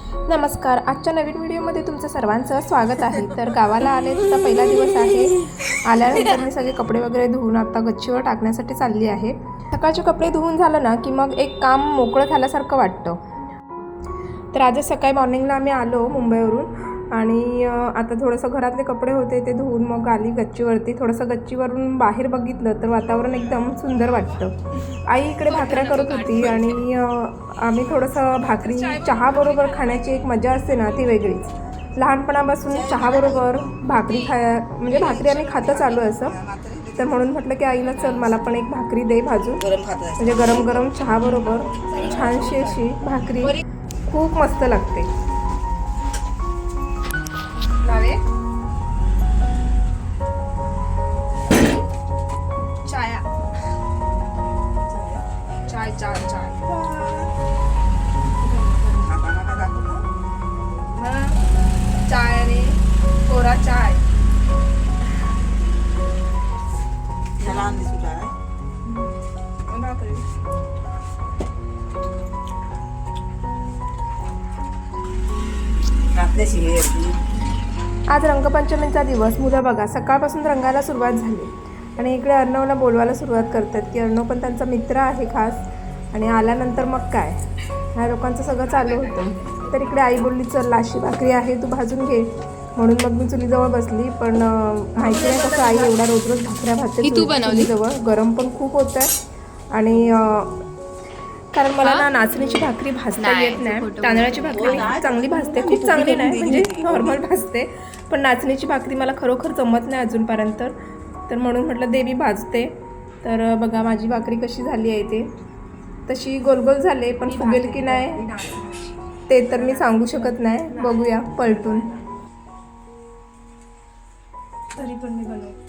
नमस्कार. आजच्या नवीन व्हिडिओमध्ये तुमचं सर्वांचं स्वागत आहे. तर गावाला आले तर पहिला दिवस आहे. आल्यानंतर मी सगळे कपडे वगैरे धुवून आता गच्चीवर टाकण्यासाठी चालली आहे. सकाळचे कपडे धुवून झालं ना की मग एक काम मोकळं झाल्यासारखं वाटतं. तर आज सकाळी मॉर्निंगला आम्ही आलो मुंबईवरून आणि आता थोडंसं घरातले कपडे होते ते धुवून मग आली गच्चीवरती. थोडंसं गच्चीवरून बाहेर बघितलं तर वातावरण एकदम सुंदर वाटतं. आई इकडे भाकऱ्या करत होती आणि आम्ही थोडंसं भाकरी चहाबरोबर खाण्याची एक मजा असते ना ती वेगळीच. लहानपणापासून चहाबरोबर भाकरी म्हणजे भाकरी आम्ही खातच आलो असं. तर म्हणून म्हटलं की आईला चल मला पण एक भाकरी दे भाजून, म्हणजे गरम गरम चहाबरोबर छानशी अशी भाकरी खूप मस्त लागते. लावे चाया चाय चाय चाय चाय आणि कोरा चाय. आज रंगपंचमीचा दिवस. मुलं बघा सकाळपासून रंगायला सुरुवात झाली आणि इकडे अर्णवला बोलवायला सुरुवात करतात की अर्णव पण त्यांचा मित्र आहे खास. आणि आल्यानंतर मग काय ह्या लोकांचं सगळं चालू होतं. तर इकडे आई बोलली चल लाशी भाकरी आहे तू भाजून घे, म्हणून मग मी चुलीजवळ बसली. पण माहिती नाही कसं आई एवढा रोज रोज भाकऱ्या भाजते चुलीजवळ. गरम पण खूप होत आहे आणि कारण मला ना नाचणीची भाकरी भाजता येत नाही. तांदळाची भाकरी चांगली भाजते, खूप चांगली नाही म्हणजे नॉर्मल भाजते, पण नाचणीची भाकरी मला खरोखर जमत नाही अजूनपर्यंत. तर म्हणून म्हटलं देवी भाजते. तर बघा माझी भाकरी कशी झाली आहे ते. तशी गोलगोल झाले पण फुगेल की नाही ते तर मी सांगू शकत नाही. बघूया पलटून. तरी पण मी बनवते.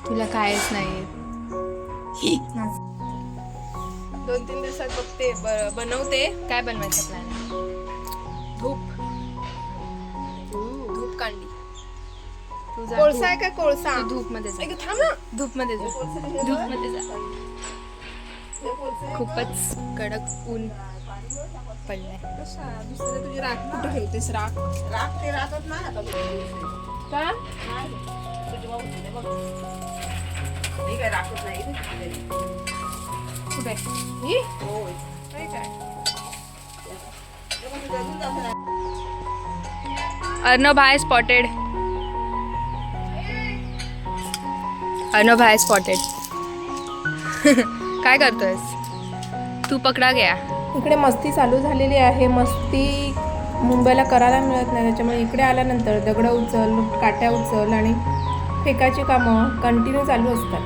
तुला कायच नाही. 2-3 दिवसात बघते बनवते. काय बनवायचं प्लॅन? धूप कांडी. कोळसा आहे का कोळसा? धूप मध्ये जा. थांब ना. धूप मध्ये जा. धूप मध्ये जा. खूपच कडक ऊन पडलंय. दुसरं तुझी राख कुठे ठेवतेस? राख ते राखत नाही आता का? काय राखत नाही कुठे ही काय. अर्णव भाई स्पॉटेड. अर्णव भाई स्पॉटेड. काय करतोयस तू? पकडा गया. इकडे मस्ती चालू झालेली आहे. मस्ती मुंबईला करायला मिळत नाही, त्याच्यामुळे इकडे आल्यानंतर दगडं उचल, काट्या उचल आणि फेकायची कामं कंटिन्यू चालू असतात.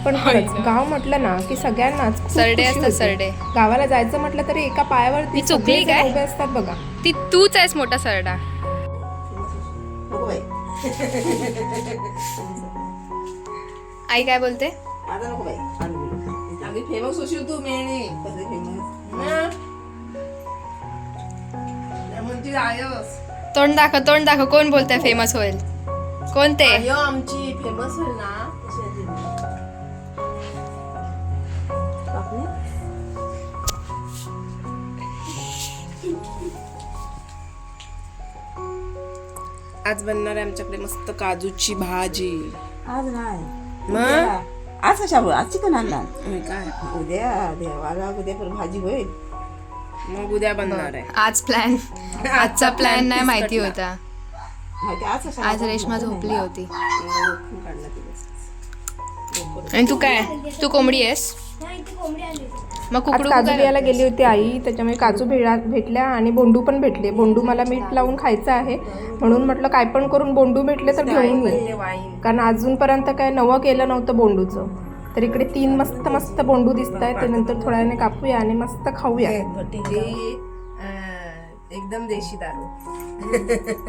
पण खरंच गाव म्हटलं ना की सगळ्यांनाच खूप सरडे खुशी असतात होते. सरडे. गावाला जायचं म्हटलं तरी एका पायावरती चुकली सगळे काय? उभे असतात बघा. ती तूच आहेस मोठा सरडा. आई काय बोलते? फेमस होशील तू मेणे. तोंड दाखव कोण बोलतंय फेमस होईल? कोणते? आमची फेमस होईल ना. आज बनणार आहे आमच्याकडे मस्त काजूची भाजी. आज नाही मग आज कशावर? आज चिकन आणला. काय उद्या देवाला उद्या पण भाजी होईल. मग उद्या बनणार आहे. आज प्लॅन आजचा प्लॅन नाही माहिती होता. माहिती आज कशाला? आज रेश्मा झोपली होती. काढला दिवस. आणि तू काय? तू कोंबडी आहेस? मग आज कुकडू काजू घ्यायला गेली होती आई, त्याच्यामुळे काजू भेटल्या आणि बोंडू पण भेटले. बोंडू मला मीठ लावून खायचं आहे म्हणून म्हटलं काय पण करून बोंडू भेटले तर घेऊन ये, कारण अजूनपर्यंत काय नवं केलं नव्हतं बोंडूचं. तर इकडे 3 मस्त मस्त बोंडू दिसत आहेत. ते नंतर थोड्या वेळाने कापूया आणि मस्त खाऊया. एकदम देशी दारू.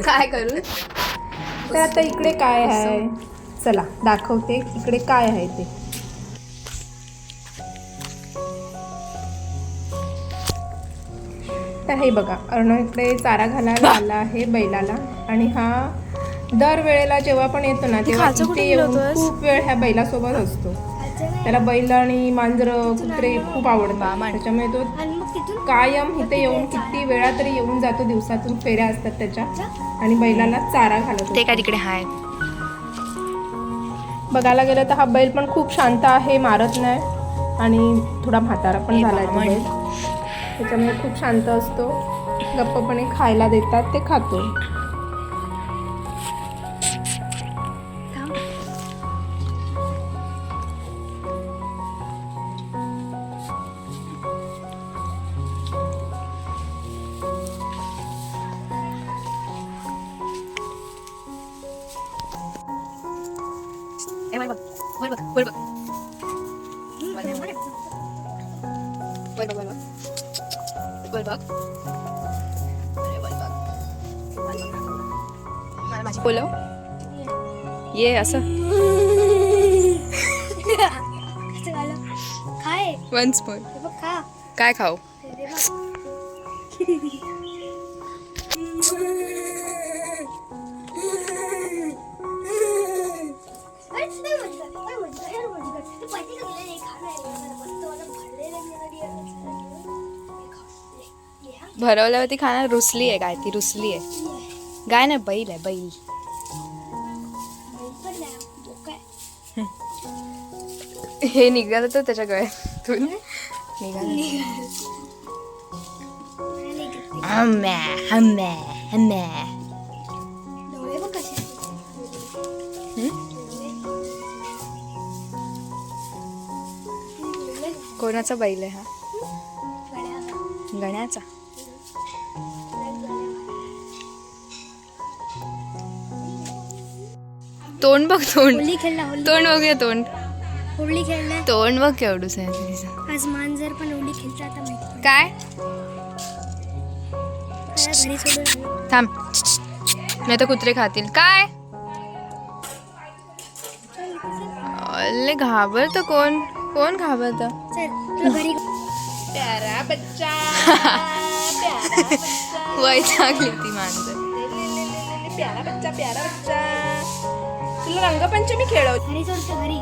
काय करू? तर आता इकडे काय आहे चला दाखवते इकडे काय आहे ते. तर हे बघा अर्णव इकडे चारा घालायला आला आहे बैलाला. आणि हा दर वेळेला जेव्हा पण येतो ना तेव्हा इथे येऊन खूप वेळ ह्या बैलासोबत असतो. त्याला बैल आणि मांजर कुत्रे खूप आवडतात. त्याच्यामुळे तो कायम इथे येऊन किती वेळा तरी येऊन जातो. दिवसातून फेऱ्या असतात त्याच्या आणि बैलाला चारा घालतो. ते काय तिकडे हाय. बघायला गेलं तर हा बैल पण खूप शांत आहे, मारत नाही आणि थोडा म्हातारा पण झाला आहे तो बैल. त्याच्यामुळे खूप शांत असतो. गप्पपणे खायला देतात ते खातो. बोलो ये असं वन्स मोर. काय खाऊ? भरवल्यावरती खाणार. रुसली आहे काय ती? रुसली आहे गाय नाही, बैल आहे बैल. हे निघालं तर त्याच्या गळ्यातून निघालं. कोणाचा बैल आहे हा? गण्याचा. तोंड बघ, तोंड तोंड बघूया. तोंड होळी खेळणार. तोंड बघ केवढूच आहे तिचं. आज मांजर पण होळी खेळता आता माहिती काय घरी सोडून आलो. थांब, नाही तर कुत्रे खातील. काय अल्ले घाबरत कोण? कोण घाबरत? चल तुला घरी प्यारा बच्चा वय चांगली ती मांजर. प्यारा बच्चा प्यारा बच्चा. तुला रंगपंचमी खेळव. घरी सोडतो घरी.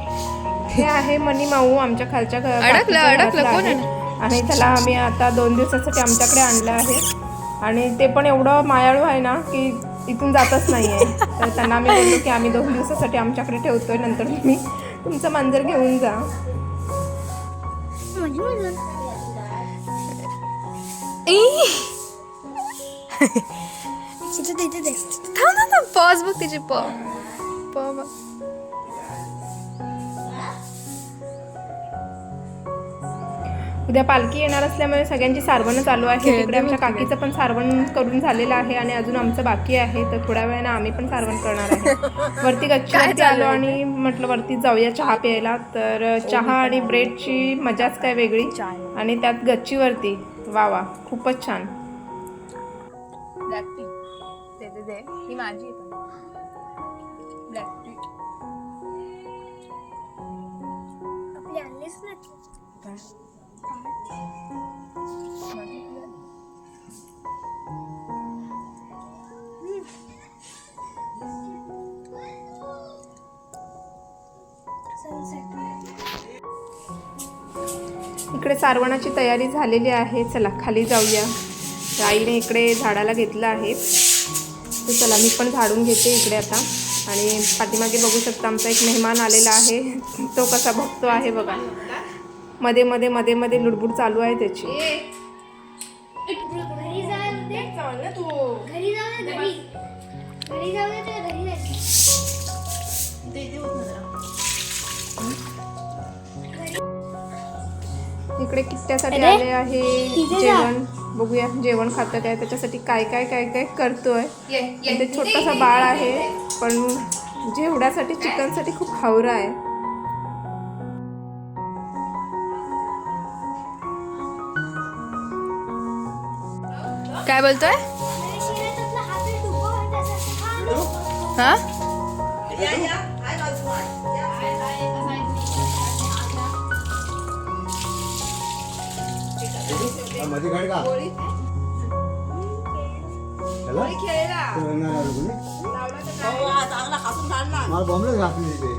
हे आहे मनी माऊ आमच्या खालच्या अडकलं कोण आहे? आणि त्याला आम्ही आता 2 दिवसासाठी आमच्याकडे आणलं आहे आणि ते पण एवढं मायाळू आहे ना की इथून जातच नाही आहे. तर त्यांना आम्ही बोललो की आम्ही 2 दिवसासाठी आमच्याकडे ठेवतोय, नंतर तुम्ही तुमचं मांजर घेऊन जा. माझी मांजर. इथे दे. थांब ना, पॉज बघ तिची. प बघ. उद्या पालखी येणार असल्यामुळे सगळ्यांची सारवणं चालू आहे. तिकडे आमच्या काकीचं पण सारवण करून झालेलं आहे आणि अजून आमचं बाकी आहे. तर थोड्या वेळानं आम्ही पण सारवण करणार आहे. वरती गच्चीवरती आलो आणि म्हटलं वरती जाऊया चहा प्यायला. तर चहा आणि ब्रेडची मजाच काय वेगळी आणि त्यात गच्चीवरती. वा वा, खूपच छान. ब्लॅक टी दे ही माझी. ब्लॅक टी आपली आणलीच ना. इकडे सारवणाची तयारी झालेली आहे. चला खाली जाऊया. आईने इकडे झाडाला घेतलं आहे, तर चला मी पण झाडून घेते इकडे आता. आणि पाठीमागे बघू शकता आमचा एक मेहमान आलेला आहे. तो कसा बघतो आहे बघा. मध्ये मध्ये मध्ये मध्ये लुडबुड चालू आहे त्याची. घरी जाऊ दे. घरी जाऊ दे. घरी जाऊ दे. घरी जायचं. इकडे किट्ट्यासाठी आले आहे जेवण. बघूया जेवण खातं काय, त्याच्यासाठी काय काय काय काय करतोय. ते छोटासा बाळ आहे पण जेवढ्यासाठी चिकनसाठी खूप हावरा आहे. काय बोलतोय? हा माझी गाडी का चांगला खासून काढला. मला बॉम्बलेच घातली तिथे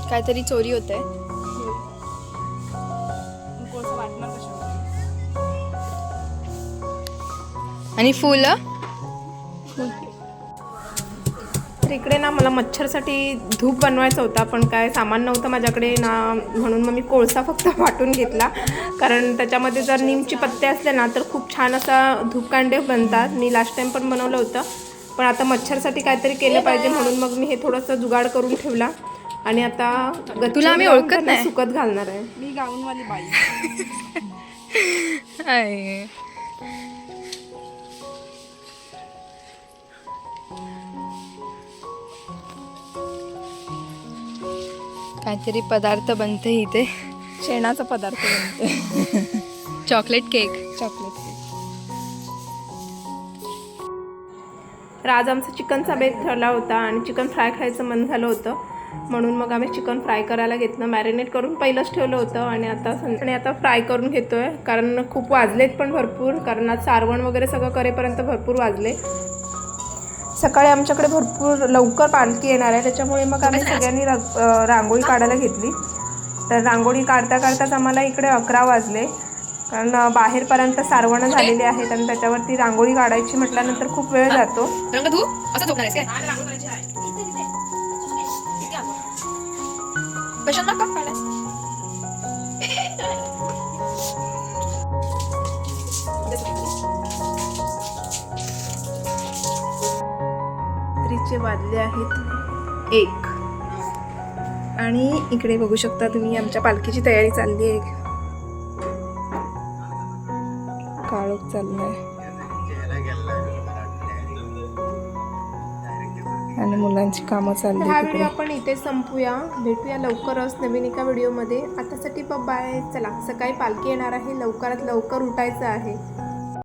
काहीतरी चोरी होते. आणि फुलं तर इकडे ना मला मच्छरसाठी धूप बनवायचा होता, पण काय सामान नव्हतं माझ्याकडे ना, म्हणून मग मी कोळसा फक्त वाटून घेतला. कारण त्याच्यामध्ये जर नीमची पत्ते असले ना तर खूप छान असा धूपकांडे बनतात. मी लास्ट टाईम पण बनवलं होतं, पण आता मच्छरसाठी काहीतरी केलं पाहिजे म्हणून मग मी हे थोडंसं जुगाड करून ठेवला. आणि आता तुला आम्ही ओळखत नाही. सुकत घालणार आहे. मी गाऊनवाली बाई. आहे. काहीतरी पदार्थ बनते इथे. शेणाचा पदार्थ बनते. Chocolate cake. चॉकलेट. तर आज आमचा चिकनचा बेत ठरला होता आणि चिकन फ्राय खायचं मन झालं होतं, म्हणून मग आम्ही चिकन फ्राय करायला घेतलं. मॅरिनेट करून पहिलंच ठेवलं होतं आणि आता फ्राय करून घेतो आहे. कारण खूप वाजलेत पण भरपूर, कारण आज सारवण वगैरे सगळं करेपर्यंत भरपूर वाजले. सकाळी आमच्याकडे भरपूर लवकर पालखी येणार आहे, त्याच्यामुळे मग आम्ही सगळ्यांनी रांगोळी काढायला घेतली. तर रांगोळी काढता काढताच आम्हाला इकडे 11 वाजले, कारण बाहेरपर्यंत सारवणं झालेली आहेत आणि त्याच्यावरती रांगोळी काढायची म्हटल्यानंतर खूप वेळ जातो. रंग तू असं झोपणार आहेस काय? कशाला का काढायस? रात्रीचे वाजले आहेत 1 आणि इकडे बघू शकता तुम्ही आमच्या पालखीची तयारी चालली आहे. काळोख चाललाय आणि मुलांची कामं चालली. हा व्हिडिओ आपण इथे संपूया. भेटूया लवकरच नवीन एका व्हिडिओमध्ये. आतासाठी बाय. चला, सकाळी पालखी येणार आहे, लवकरात लवकर उठायचं आहे.